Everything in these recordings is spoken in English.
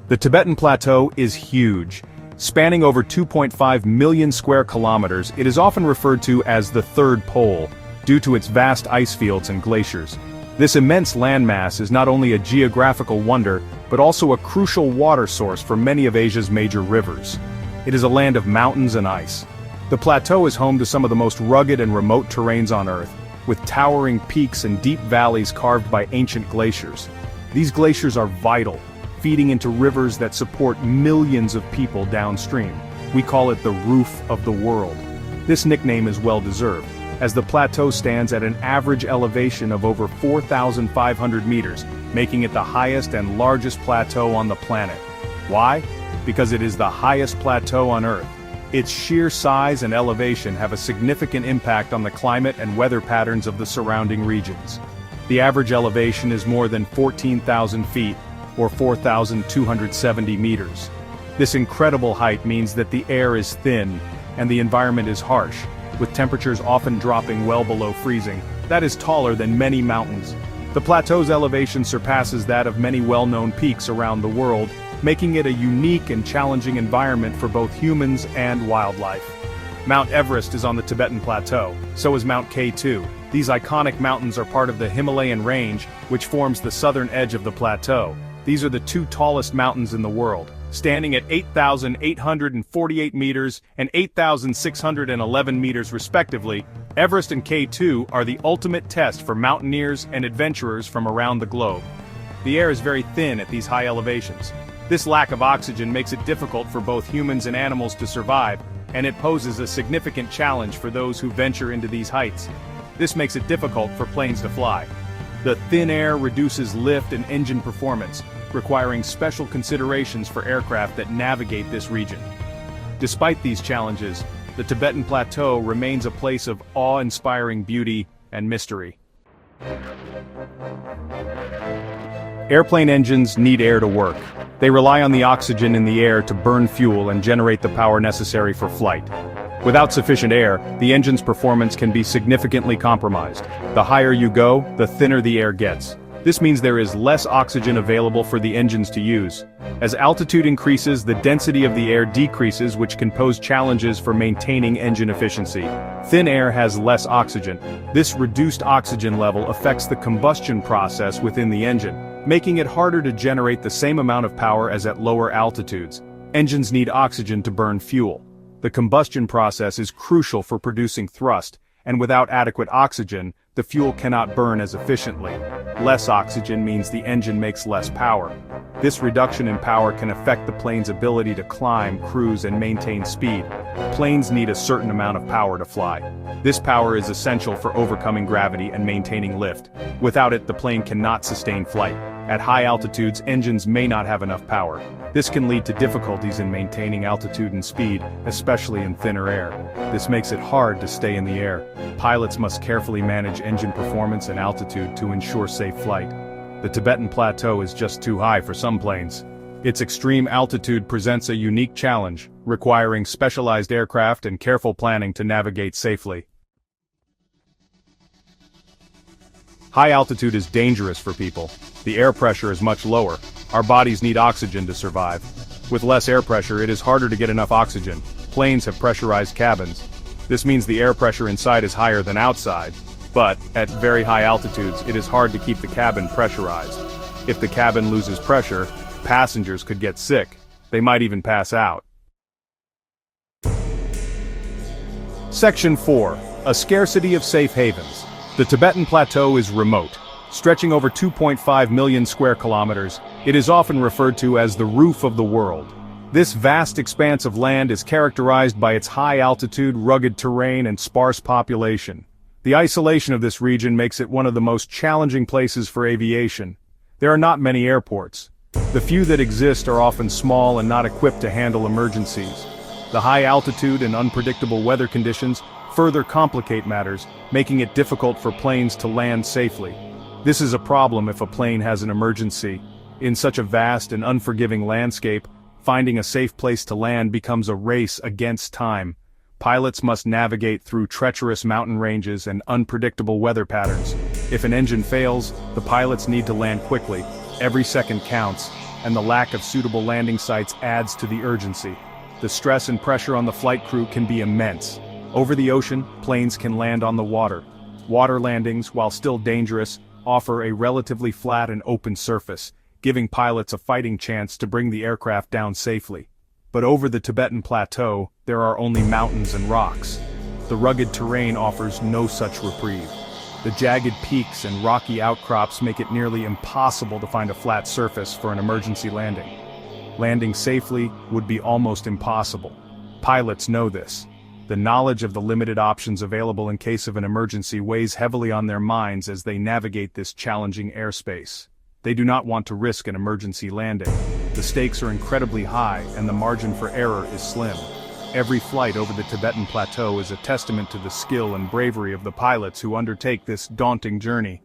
The Tibetan Plateau is huge. Spanning over 2.5 million square kilometers, it is often referred to as the Third Pole, due to its vast ice fields and glaciers. This immense landmass is not only a geographical wonder, but also a crucial water source for many of Asia's major rivers. It is a land of mountains and ice. The plateau is home to some of the most rugged and remote terrains on Earth, with towering peaks and deep valleys carved by ancient glaciers. These glaciers are vital, feeding into rivers that support millions of people downstream. We call it the roof of the world. This nickname is well-deserved, as the plateau stands at an average elevation of over 4,500 meters, making it the highest and largest plateau on the planet. Why? Because it is the highest plateau on Earth. Its sheer size and elevation have a significant impact on the climate and weather patterns of the surrounding regions. The average elevation is more than 14,000 feet, or 4,270 meters. This incredible height means that the air is thin, and the environment is harsh, with temperatures often dropping well below freezing. That is taller than many mountains. The plateau's elevation surpasses that of many well-known peaks around the world, making it a unique and challenging environment for both humans and wildlife. Mount Everest is on the Tibetan Plateau, so is Mount K2. These iconic mountains are part of the Himalayan range, which forms the southern edge of the plateau. These are the two tallest mountains in the world, standing at 8,848 meters and 8,611 meters respectively. Everest and K2 are the ultimate test for mountaineers and adventurers from around the globe. The air is very thin at these high elevations. This lack of oxygen makes it difficult for both humans and animals to survive, and it poses a significant challenge for those who venture into these heights. This makes it difficult for planes to fly. The thin air reduces lift and engine performance, requiring special considerations for aircraft that navigate this region. Despite these challenges, the Tibetan Plateau remains a place of awe-inspiring beauty and mystery. Airplane engines need air to work. They rely on the oxygen in the air to burn fuel and generate the power necessary for flight. Without sufficient air, the engine's performance can be significantly compromised. The higher you go, the thinner the air gets. This means there is less oxygen available for the engines to use. As altitude increases, the density of the air decreases, which can pose challenges for maintaining engine efficiency. Thin air has less oxygen. This reduced oxygen level affects the combustion process within the engine, making it harder to generate the same amount of power as at lower altitudes. Engines need oxygen to burn fuel. The combustion process is crucial for producing thrust, and without adequate oxygen, the fuel cannot burn as efficiently. Less oxygen means the engine makes less power. This reduction in power can affect the plane's ability to climb, cruise, and maintain speed. Planes need a certain amount of power to fly. This power is essential for overcoming gravity and maintaining lift. Without it, the plane cannot sustain flight. At high altitudes, engines may not have enough power. This can lead to difficulties in maintaining altitude and speed, especially in thinner air. This makes it hard to stay in the air. Pilots must carefully manage engine performance and altitude to ensure safe flight. The Tibetan Plateau is just too high for some planes. Its extreme altitude presents a unique challenge, requiring specialized aircraft and careful planning to navigate safely. High altitude is dangerous for people. The air pressure is much lower. Our bodies need oxygen to survive. With less air pressure, it is harder to get enough oxygen. Planes have pressurized cabins. This means the air pressure inside is higher than outside. But, at very high altitudes, it is hard to keep the cabin pressurized. If the cabin loses pressure, passengers could get sick. They might even pass out. Section 4. A scarcity of safe havens. The Tibetan Plateau is remote. Stretching over 2.5 million square kilometers, it is often referred to as the roof of the world. This vast expanse of land is characterized by its high altitude, rugged terrain, and sparse population. The isolation of this region makes it one of the most challenging places for aviation. There are not many airports. The few that exist are often small and not equipped to handle emergencies. The high altitude and unpredictable weather conditions further complicate matters, making it difficult for planes to land safely. This is a problem if a plane has an emergency. In such a vast and unforgiving landscape, finding a safe place to land becomes a race against time. Pilots must navigate through treacherous mountain ranges and unpredictable weather patterns. If an engine fails, the pilots need to land quickly. Every second counts, and the lack of suitable landing sites adds to the urgency. The stress and pressure on the flight crew can be immense. Over the ocean, planes can land on the water. Water landings, while still dangerous, offer a relatively flat and open surface, giving pilots a fighting chance to bring the aircraft down safely. But over the Tibetan Plateau, there are only mountains and rocks. The rugged terrain offers no such reprieve. The jagged peaks and rocky outcrops make it nearly impossible to find a flat surface for an emergency landing. Landing safely would be almost impossible. Pilots know this. The knowledge of the limited options available in case of an emergency weighs heavily on their minds as they navigate this challenging airspace. They do not want to risk an emergency landing. The stakes are incredibly high and the margin for error is slim. Every flight over the Tibetan Plateau is a testament to the skill and bravery of the pilots who undertake this daunting journey.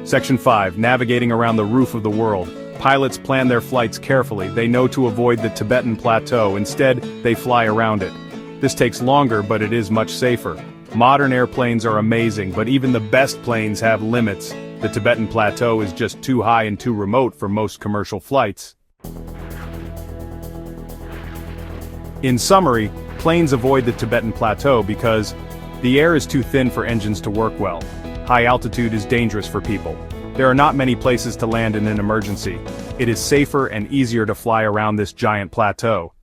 Section 5. Navigating around the roof of the world. Pilots plan their flights carefully. They know to avoid the Tibetan Plateau. Instead, they fly around it. This takes longer, but it is much safer. Modern airplanes are amazing, but even the best planes have limits. The Tibetan Plateau is just too high and too remote for most commercial flights. In summary, planes avoid the Tibetan Plateau because the air is too thin for engines to work well. High altitude is dangerous for people. There are not many places to land in an emergency. It is safer and easier to fly around this giant plateau.